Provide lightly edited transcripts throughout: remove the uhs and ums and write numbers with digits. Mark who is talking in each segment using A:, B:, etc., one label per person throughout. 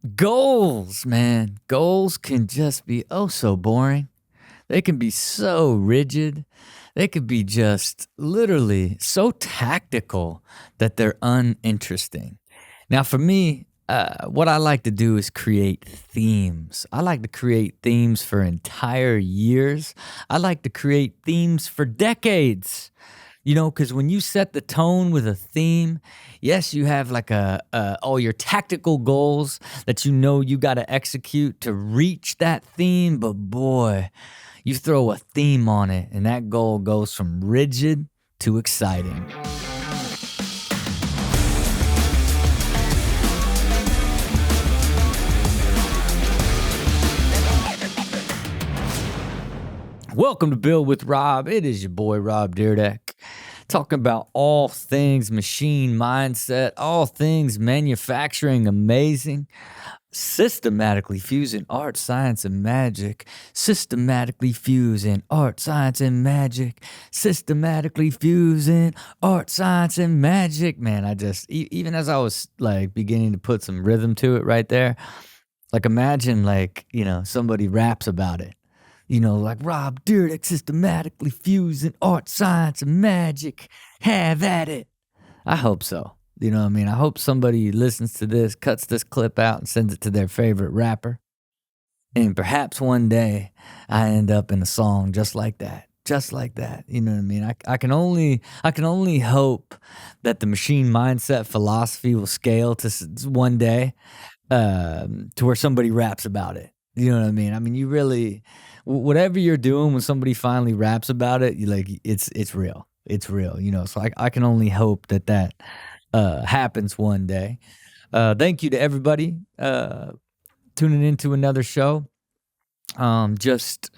A: Goals, man. Goals can just be oh so boring. They can be so rigid. They could be just literally so tactical that they're uninteresting. Now, for me, what I like to do is create themes. I like to create themes for entire years. I like to create themes for decades. Because when you set the tone with a theme, yes, you have like all your tactical goals that you got to execute to reach that theme. But boy, you throw a theme on it, and that goal goes from rigid to exciting. Welcome to Build with Rob. It is your boy, Rob Dyrdek, talking about all things machine mindset, all things manufacturing amazing, systematically fusing art, science, and magic, systematically fusing art, science, and magic, systematically fusing art, science, and magic. Man, even as I was like beginning to put some rhythm to it right there, like imagine somebody raps about it. Like Rob Dyrdek systematically fusing art, science, and magic. Have at it. I hope so. You know what I mean? I hope somebody listens to this, cuts this clip out, and sends it to their favorite rapper. And perhaps one day I end up in a song just like that. Just like that. You know what I mean? I can only hope that the machine mindset philosophy will scale to one day to where somebody raps about it. You know what I mean? I mean, you really, whatever you're doing when somebody finally raps about it, you like it's real. It's real. So I can only hope that happens one day. Thank you to everybody tuning into another show. Just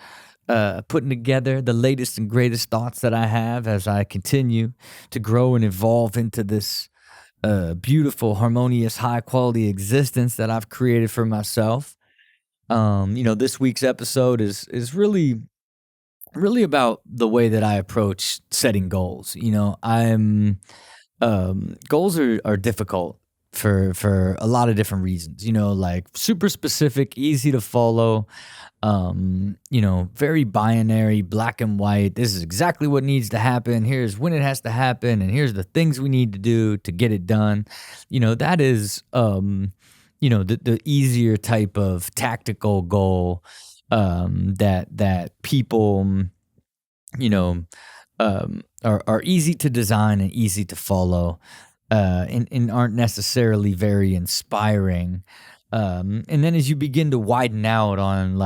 A: putting together the latest and greatest thoughts that I have as I continue to grow and evolve into this beautiful, harmonious, high quality existence that I've created for myself. This week's episode is really about the way that I approach setting goals. I'm goals are difficult for a lot of different reasons. Like super specific, easy to follow. Very binary, black and white. This is exactly what needs to happen. Here's when it has to happen, and here's the things we need to do to get it done. That is the easier type of tactical goal that people are easy to design and easy to follow, and aren't necessarily very inspiring. And then as you begin to widen out on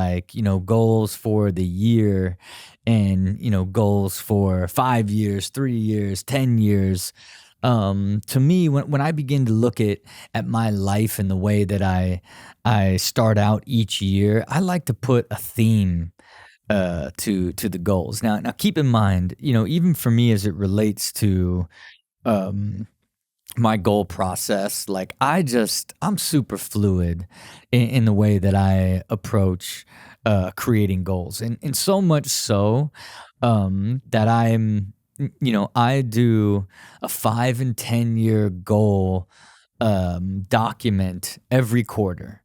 A: goals for the year and, goals for 5 years, 3 years, 10 years, to me, when I begin to look at my life and the way that I start out each year, I like to put a theme to the goals. Now keep in mind, even for me as it relates to um, my goal process, like I'm super fluid in the way that I approach creating goals, and so much so that I do a 5 and 10 year goal document every quarter.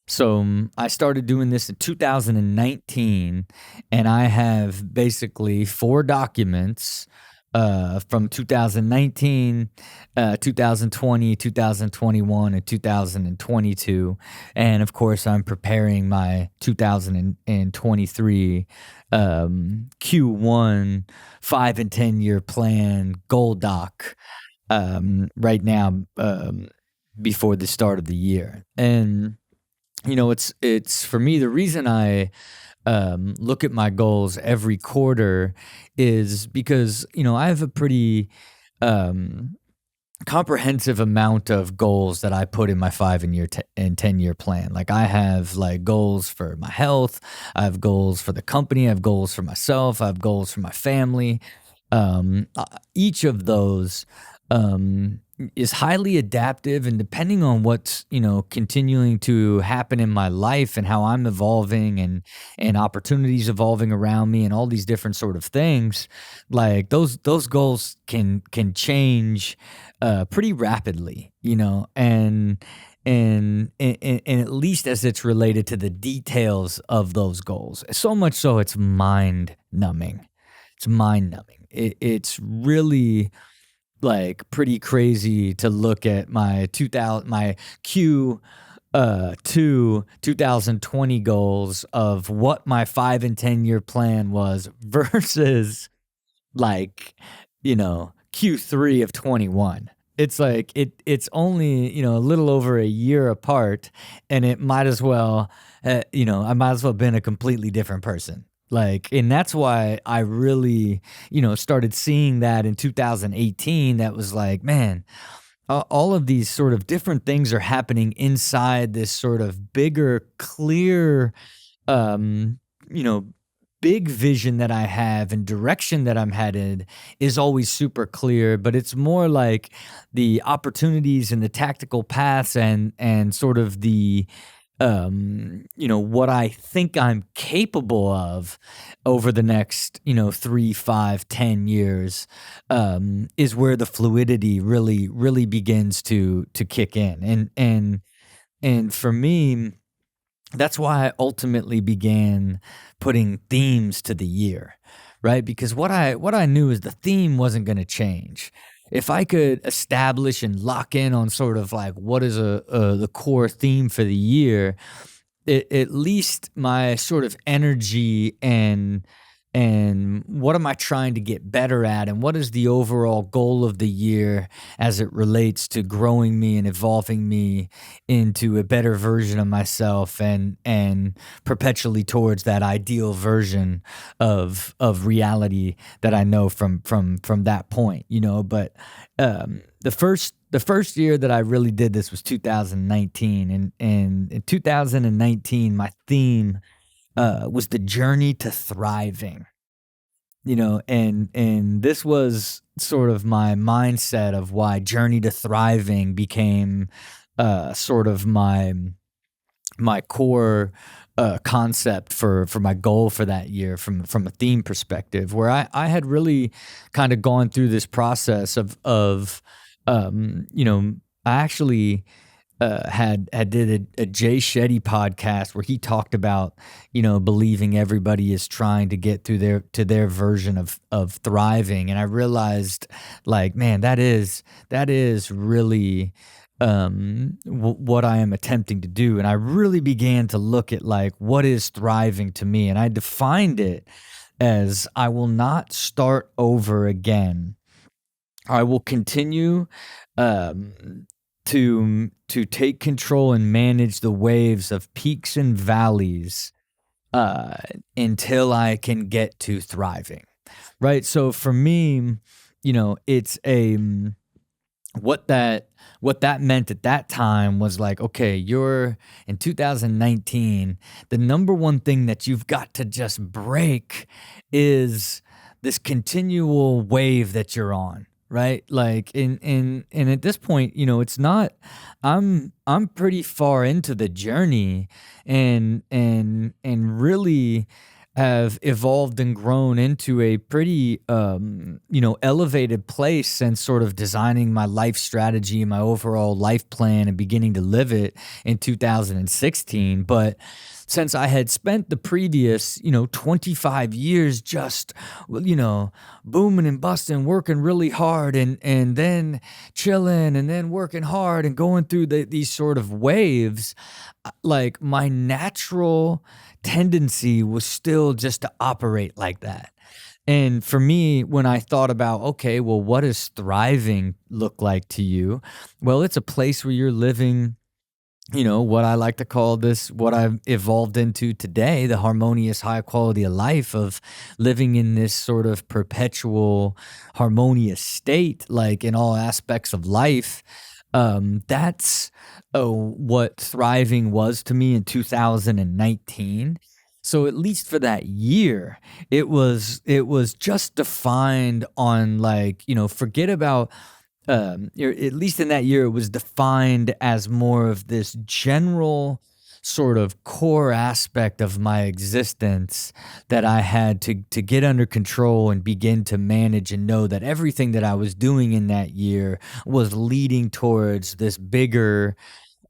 A: So I started doing this in 2019, and I have basically 4 documents from 2019, 2020, 2021, and 2022. And of course, I'm preparing my 2023 Q1 5 and 10 year plan goal doc right now, before the start of the year. And it's for me, the reason I look at my goals every quarter is because I have a pretty comprehensive amount of goals that I put in my 5 and 10 year plan. Like I have like goals for my health, I have goals for the company, I have goals for myself, I have goals for my family. Each of those is highly adaptive, and depending on what's continuing to happen in my life and how I'm evolving and opportunities evolving around me and all these different sort of things, like those goals can change pretty rapidly, and and at least as it's related to the details of those goals. So much so it's mind numbing. It's mind numbing. It's really like pretty crazy to look at my 2000 my Q two 2020 goals of what my 5 and 10 year plan was versus like, Q3 of 21. It's like it's only, a little over a year apart, and it might as well, I might as well have been a completely different person. Like, and that's why I really, started seeing that in 2018. That was like, man, all of these sort of different things are happening inside this sort of bigger, clear, um, you know, big vision that I have and direction that I'm headed is always super clear, but it's more like the opportunities and the tactical paths and sort of the what I think I'm capable of over the next, 3, 5, 10 years, is where the fluidity really, really begins to kick in. And for me, that's why I ultimately began putting themes to the year, right? Because what I knew is the theme wasn't going to change. If I could establish and lock in on sort of like what is the core theme for the year, at least my sort of energy and what am I trying to get better at, and what is the overall goal of the year as it relates to growing me and evolving me into a better version of myself and perpetually towards that ideal version of reality that I know from that point, but the first year that I really did this was 2019, and in 2019 my theme was the journey to thriving, and this was sort of my mindset of why journey to thriving became sort of my core concept for my goal for that year from a theme perspective, where I had really kind of gone through this process of I actually had did a Jay Shetty podcast where he talked about believing everybody is trying to get through their version of thriving, and I realized, like, man, that is really what I am attempting to do. And I really began to look at, like, what is thriving to me, and I defined it as I will not start over again. I will continue to take control and manage the waves of peaks and valleys uh, until I can get to thriving. Right. So for me, it's a what that meant at that time was like, okay, you're in 2019, the number one thing that you've got to just break is this continual wave that you're on, right? Like, and at this point, it's not, I'm pretty far into the journey, and really have evolved and grown into a pretty elevated place since sort of designing my life strategy and my overall life plan and beginning to live it in 2016. But since I had spent the previous 25 years just booming and busting, working really hard, and then chilling, and then working hard and going through these sort of waves, like, my natural tendency was still just to operate like that. And for me, when I thought about, okay, well, what does thriving look like to you? Well, it's a place where you're living, what I like to call this, what I've evolved into today, the harmonious, high quality of life of living in this sort of perpetual harmonious state, like in all aspects of life. That's what thriving was to me in 2019. So at least for that year, it was just defined on, like, forget about at least in that year, it was defined as more of this general sort of core aspect of my existence that I had to get under control and begin to manage, and know that everything that I was doing in that year was leading towards this bigger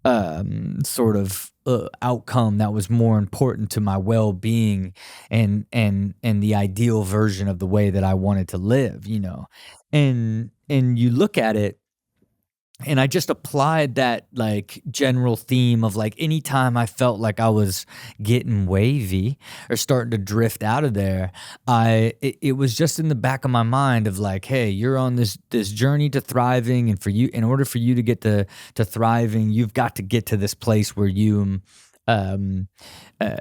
A: sort of outcome that was more important to my well-being and the ideal version of the way that I wanted to live, and you look at it, and I just applied that, like, general theme of, like, anytime I felt like I was getting wavy or starting to drift out of there, it was just in the back of my mind of, like, "Hey, you're on this journey to thriving, and in order for you to get to thriving, you've got to get to this place where you, um,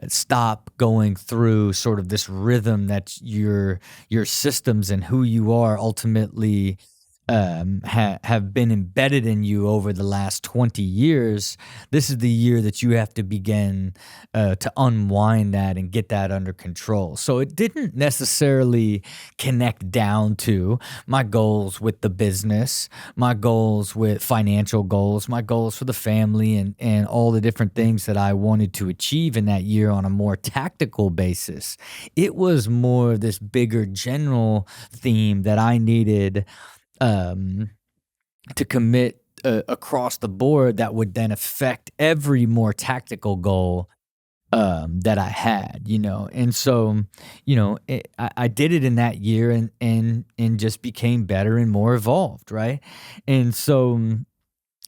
A: stop going through sort of this rhythm that your systems and who you are ultimately have been embedded in you over the last 20 years. This is the year that you have to begin to unwind that and get that under control." So it didn't necessarily connect down to my goals with the business, my goals with financial goals, my goals for the family, and all the different things that I wanted to achieve in that year on a more tactical basis. It was more this bigger general theme that I needed um, to commit across the board that would then affect every more tactical goal that I had, and so I did it in that year and just became better and more evolved, right? And so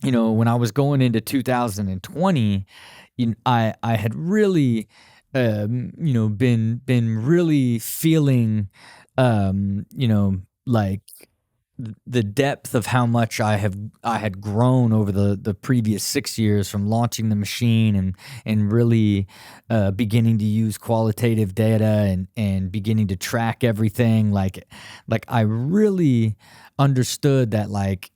A: when I was going into 2020, I had really been really feeling like the depth of how much I had grown over the previous 6 years from launching the machine and really beginning to use qualitative data and beginning to track everything. Like I really understood that, like,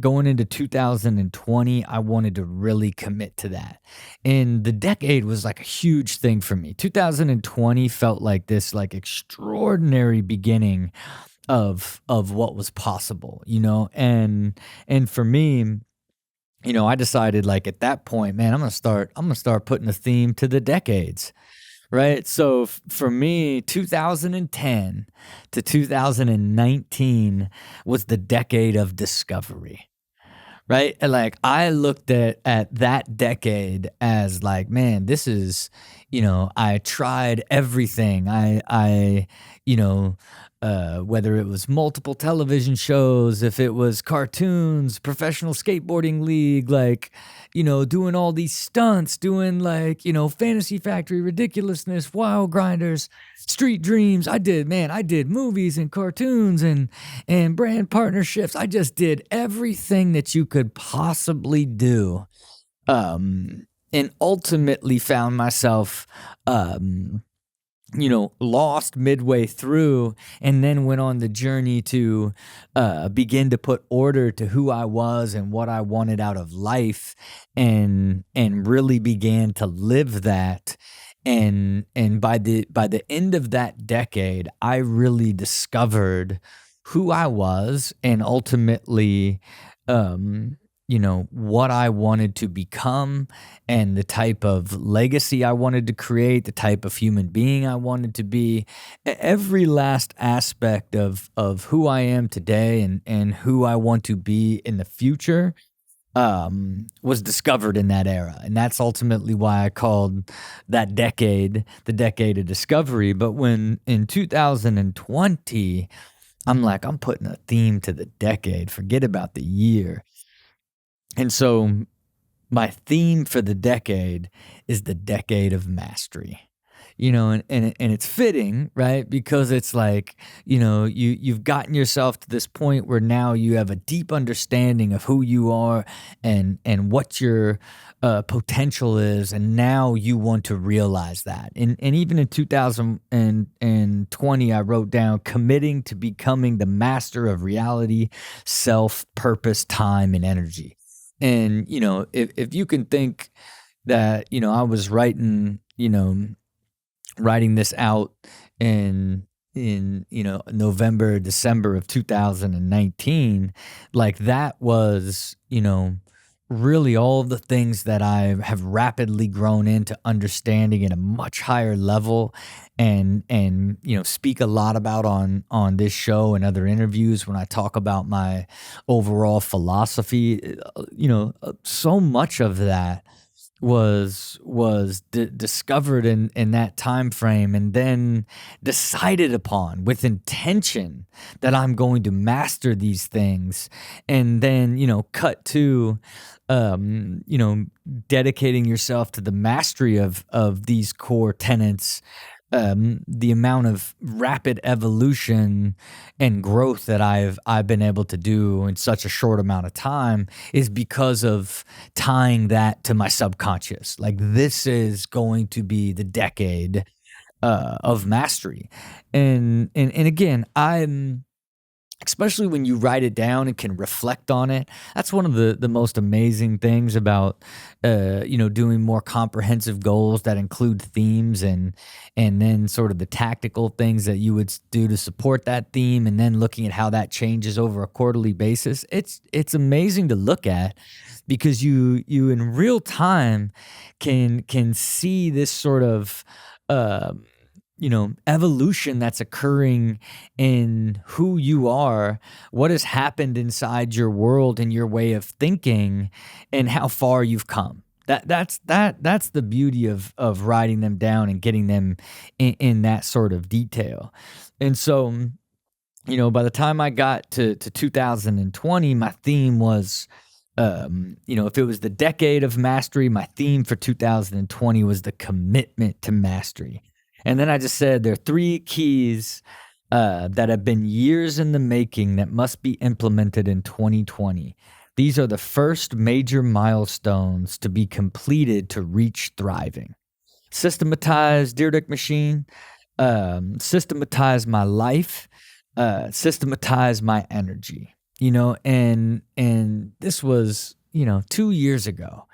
A: going into 2020, I wanted to really commit to that. And the decade was like a huge thing for me. 2020 felt like this, like, extraordinary beginning of what was possible, and for me, I decided, like, at that point, man, I'm gonna start putting a theme to the decades, right? So for me, 2010 to 2019 was the decade of discovery. Right? And, like, I looked at that decade as, like, man, this is, I tried everything. You know, whether it was multiple television shows, if it was cartoons, professional skateboarding league, like, doing all these stunts, doing, like, Fantasy Factory, Ridiculousness, Wild Grinders, Street Dreams. I did movies and cartoons and brand partnerships. I just did everything that you could possibly do. And ultimately found myself, lost midway through, and then went on the journey to begin to put order to who I was and what I wanted out of life, and really began to live that. And by the end of that decade, I really discovered who I was, and ultimately, what I wanted to become, and the type of legacy I wanted to create, the type of human being I wanted to be. Every last aspect of who I am today and who I want to be in the future was discovered in that era. And that's ultimately why I called that decade the decade of discovery. But when in 2020, I'm like, I'm putting a theme to the decade, forget about the year. And so my theme for the decade is the decade of mastery. And it's fitting, right? Because it's like, you've gotten yourself to this point where now you have a deep understanding of who you are and what your potential is, and now you want to realize that. And even in 2020, I wrote down committing to becoming the master of reality, self, purpose, time, and energy. And if you can think that, I was writing this out in November, December of 2019, like, that was, really all of the things that I have rapidly grown into understanding at a much higher level, and speak a lot about on this show and other interviews when I talk about my overall philosophy. So much of that was discovered in that time frame, and then decided upon with intention that I'm going to master these things, and then cut to um you know dedicating yourself to the mastery of these core tenets. The amount of rapid evolution and growth that I've been able to do in such a short amount of time is because of tying that to my subconscious. Like, this is going to be the decade of mastery. And again, I'm especially when you write it down and can reflect on it. That's one of the most amazing things about doing more comprehensive goals that include themes, and then sort of the tactical things that you would do to support that theme, and then looking at how that changes over a quarterly basis. It's amazing to look at, because you in real time can see this sort of um evolution that's occurring in who you are, what has happened inside your world and your way of thinking, and how far you've come. That's the beauty of writing them down and getting them in that sort of detail. And so, by the time I got to 2020, my theme was, if it was the decade of mastery, my theme for 2020 was the commitment to mastery. And then I just said there are three keys that have been years in the making that must be implemented in 2020. These are the first major milestones to be completed to reach thriving. Systematize Dyrdek machine, systematize my life, systematize my energy. And this was 2 years ago,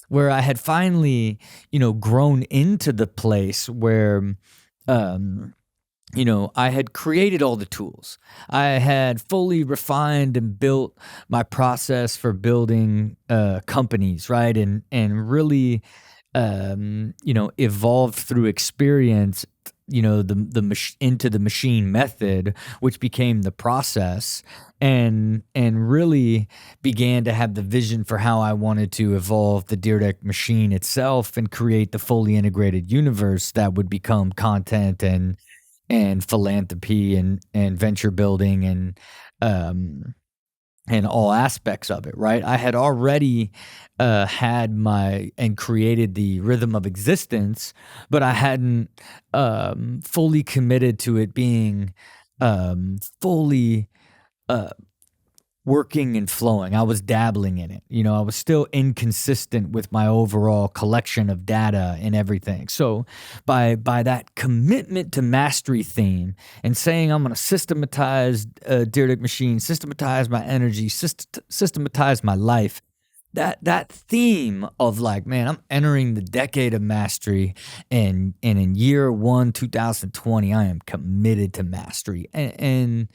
A: where I had finally grown into the place where um I had created all the tools. I had fully refined and built my process for building companies, right? And really, evolved through experience, into the machine method, which became the process, and really began to have the vision for how I wanted to evolve the Dyrdek machine itself and create the fully integrated universe that would become content and philanthropy and venture building um and all aspects of it, right? I had already had my and created the rhythm of existence, but I hadn't fully committed to it being fully uh, working and flowing. I was dabbling in it. I was still inconsistent with my overall collection of data and everything. So by that commitment to mastery theme, and saying I'm going to systematize Dyrdek machine, systematize my energy, systematize my life, that theme of, like, man, I'm entering the decade of mastery, and in year one, 2020, I am committed to mastery. And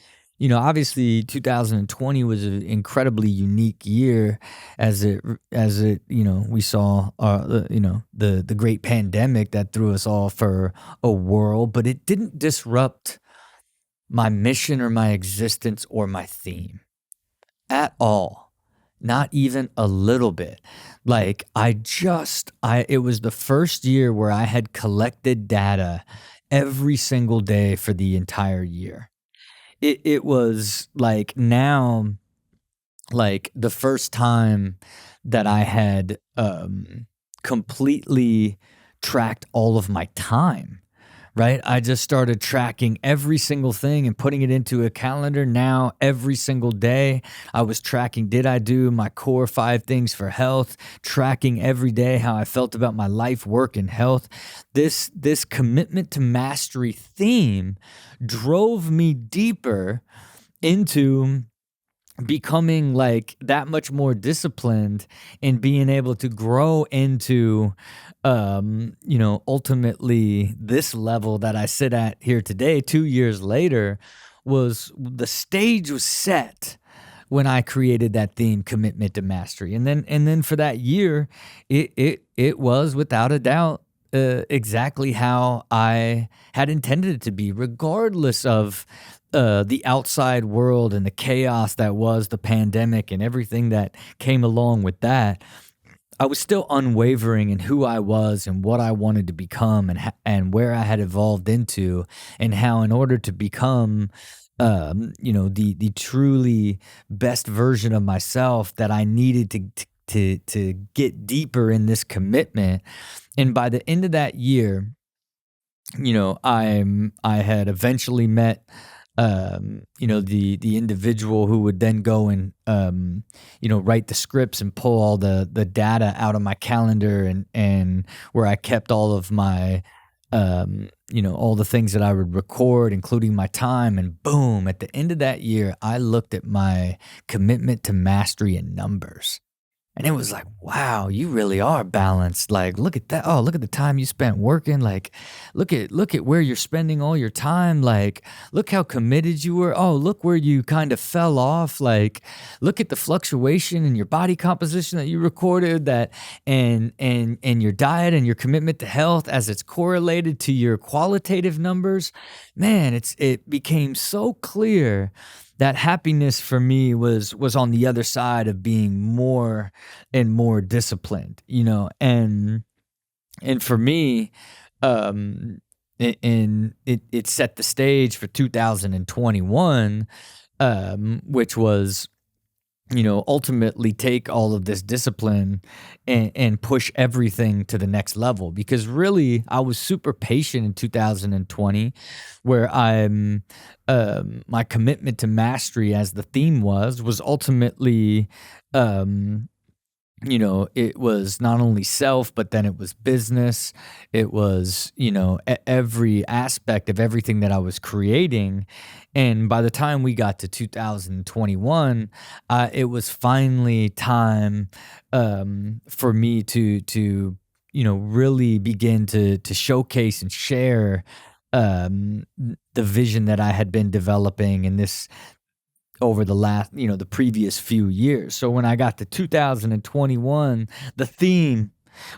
A: obviously 2020 was an incredibly unique year, as it we saw the great pandemic that threw us all for a whirl, but it didn't disrupt my mission or my existence or my theme at all. Not even a little bit. Like, it was the first year where I had collected data every single day for the entire year. It was like, now, like, the first time that I had completely tracked all of my time, right? I just started tracking every single thing and putting it into a calendar. Now, every single day, I was tracking, did I do my core 5 things for health, tracking every day how I felt about my life, work, and health. This commitment to mastery theme drove me deeper into becoming, like, that much more disciplined, and being able to grow into ultimately this level that I sit at here today. 2 years later, was the stage was set when I created that theme, commitment to mastery. And then for that year, it was without a doubt exactly how I had intended it to be, regardless of the outside world and the chaos that was the pandemic and everything that came along with that. I was still unwavering in who I was and what I wanted to become, and where I had evolved into, and how in order to become the truly best version of myself, that I needed to get deeper in this commitment. And by the end of that year, I had eventually met the individual who would then go and write the scripts and pull all the data out of my calendar, and where I kept all of my all the things that I would record, including my time. And boom, at the end of that year, I looked at my commitment to mastery in numbers. And it was like, wow, you really are balanced. Like, look at that. Oh, look at the time you spent working. Like, look at where you're spending all your time. Like, look how committed you were. Oh, look where you kind of fell off. Like, look at the fluctuation in your body composition that you recorded, that and your diet and your commitment to health as it's correlated to your qualitative numbers. Man, it became so clear that happiness for me was on the other side of being more and more disciplined, and for me, and it set the stage for 2021, which was, ultimately take all of this discipline and push everything to the next level. Because really, I was super patient in 2020, where my commitment to mastery, as the theme was ultimately, um, it was not only self, but then it was business. It was, every aspect of everything that I was creating. And by the time we got to 2021, it was finally time for me to really begin to showcase and share the vision that I had been developing in this over the previous few years. So when I got to 2021, the theme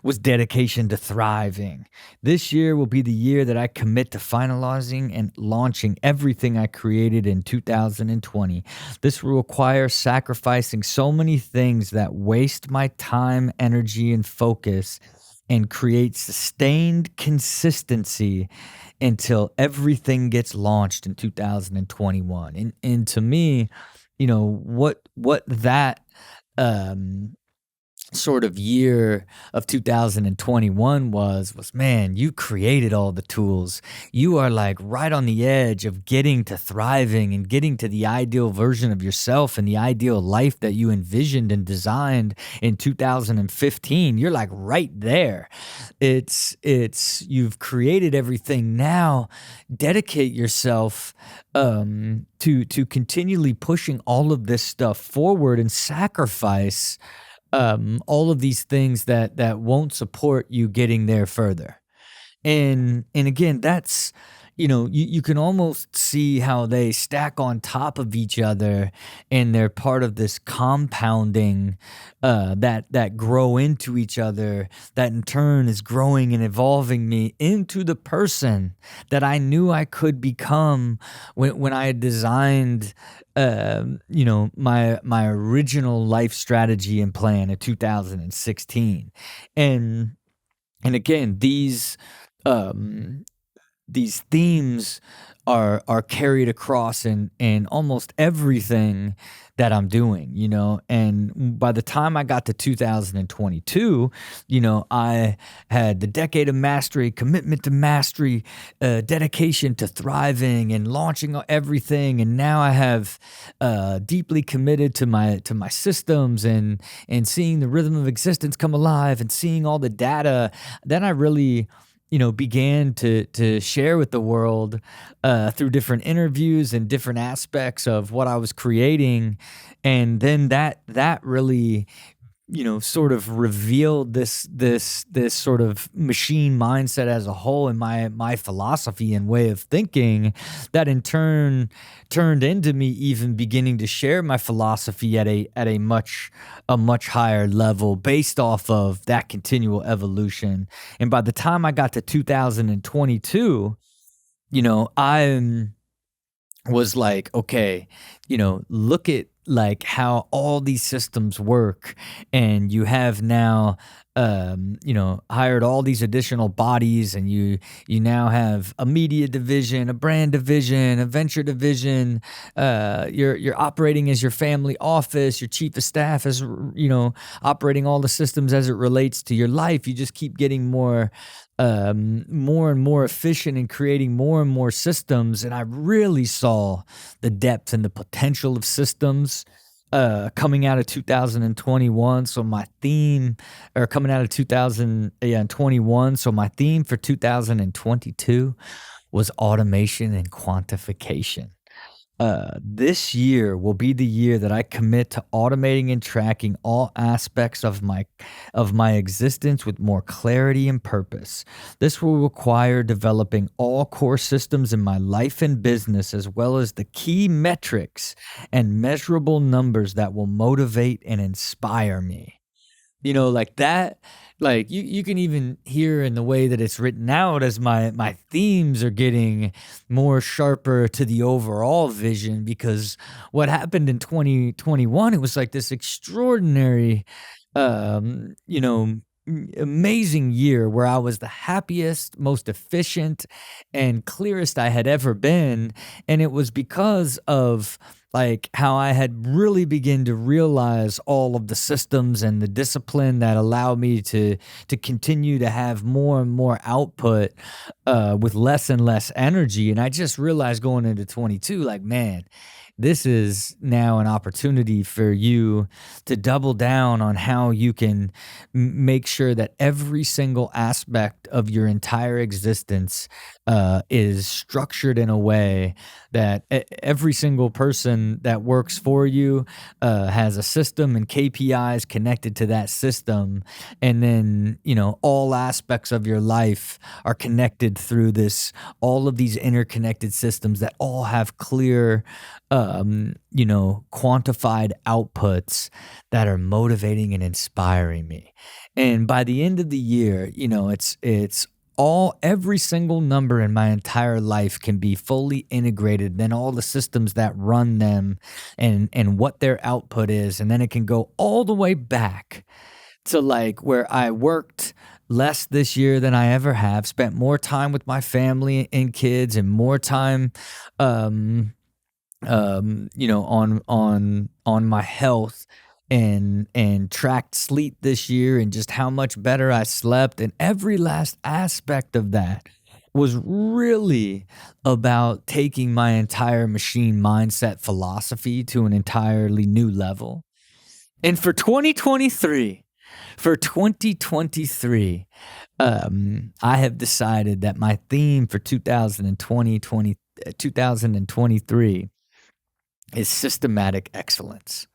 A: was dedication to thriving. This year will be the year that I commit to finalizing and launching everything I created in 2020. This will require sacrificing so many things that waste my time, energy, and focus, and create sustained consistency until everything gets launched in 2021. And to me, what that um sort of year of 2021 was, man, you created all the tools. You are like right on the edge of getting to thriving and getting to the ideal version of yourself and the ideal life that you envisioned and designed in 2015. You're like right there. It's you've created everything. Now dedicate yourself to continually pushing all of this stuff forward, and sacrifice all of these things that won't support you getting there further. And again, that's, you can almost see how they stack on top of each other, and they're part of this compounding that grow into each other, that in turn is growing and evolving me into the person that I knew I could become when I had designed my original life strategy and plan in 2016. And again, um these themes are carried across in almost everything that I'm doing, and by the time I got to 2022, I had the decade of mastery, commitment to mastery, dedication to thriving and launching everything. And now I have deeply committed to my systems, and seeing the rhythm of existence come alive, and seeing all the data. Then I really began to share with the world through different interviews and different aspects of what I was creating. And then that really sort of revealed this sort of machine mindset as a whole, and my philosophy and way of thinking, that in turn turned into me even beginning to share my philosophy at a much higher level based off of that continual evolution. And by the time I got to 2022, I was like, okay, look at like how all these systems work, and you have now hired all these additional bodies, and you now have a media division, a brand division, a venture division. You're operating as your family office. Your chief of staff is operating all the systems as it relates to your life. You just keep getting more and more efficient and creating more and more systems. And I really saw the depth and the potential of systems coming out of 2021. So my theme, or coming out of 2021. So my theme for 2022 was automation and quantification. This year will be the year that I commit to automating and tracking all aspects of my existence with more clarity and purpose. This will require developing all core systems in my life and business, as well as the key metrics and measurable numbers that will motivate and inspire me. Like that, like you can even hear in the way that it's written out, as my themes are getting more sharper to the overall vision. Because what happened in 2021, it was like this extraordinary, amazing year where I was the happiest, most efficient, and clearest I had ever been. And it was because of like how I had really begun to realize all of the systems and the discipline that allow me to continue to have more and more output with less and less energy. And I just realized going into 22, like, man, this is now an opportunity for you to double down on how you can make sure that every single aspect of your entire existence is structured in a way that every single person that works for you has a system and KPIs connected to that system. And then, all aspects of your life are connected through all of these interconnected systems that all have clear, quantified outputs that are motivating and inspiring me. And by the end of the year, it's every single number in my entire life can be fully integrated, then all the systems that run them and what their output is. And then it can go all the way back to like where I worked less this year than I ever have, spent more time with my family and kids, and more time um on my health, and tracked sleep this year, and just how much better I slept, and every last aspect of that was really about taking my entire machine mindset philosophy to an entirely new level. And for 2023, I have decided that my theme for 2023 is systematic excellence.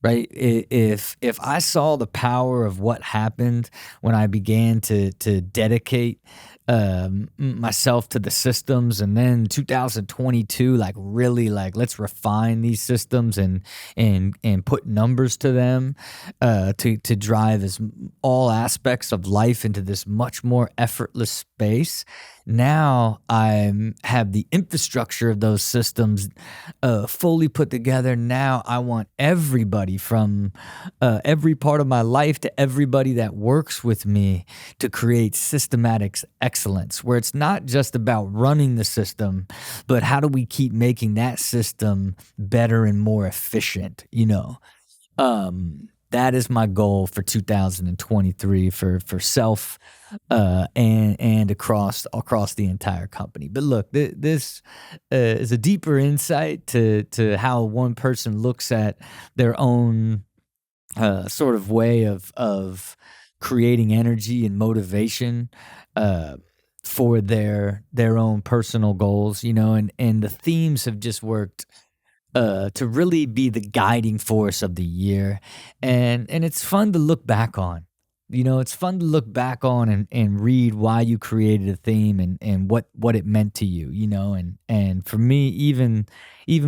A: Right? If I saw the power of what happened when I began to dedicate myself to the systems, and then 2022, like really, like, let's refine these systems and put numbers to them, to drive all aspects of life into this much more effortless space. Now I have the infrastructure of those systems fully put together. Now I want everybody from every part of my life to everybody that works with me to create systematic excellence, where it's not just about running the system, but how do we keep making that system better and more efficient, that is my goal for 2023 for self, and across the entire company. But look, this is a deeper insight to how one person looks at their own sort of way of creating energy and motivation for their own personal goals, and the themes have just worked to really be the guiding force of the year, and it's fun to look back on. It's fun to look back on and read why you created a theme and what it meant to you. And for me, even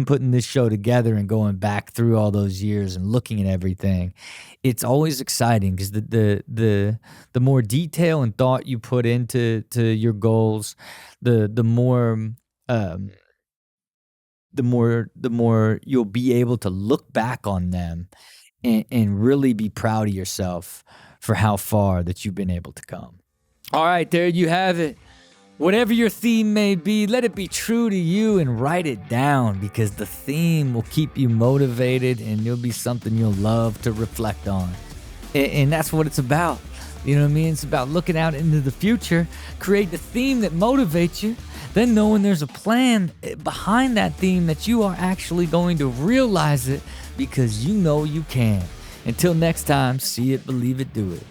A: putting this show together and going back through all those years and looking at everything, it's always exciting because the more detail and thought you put into your goals, the more. Um, the more you'll be able to look back on them and really be proud of yourself for how far that you've been able to come. All right, there you have it. Whatever your theme may be, let it be true to you and write it down, because the theme will keep you motivated and it'll be something you'll love to reflect on. And that's what it's about. You know what I mean? It's about looking out into the future, create the theme that motivates you, then knowing there's a plan behind that theme that you are actually going to realize it because you know you can. Until next time, see it, believe it, do it.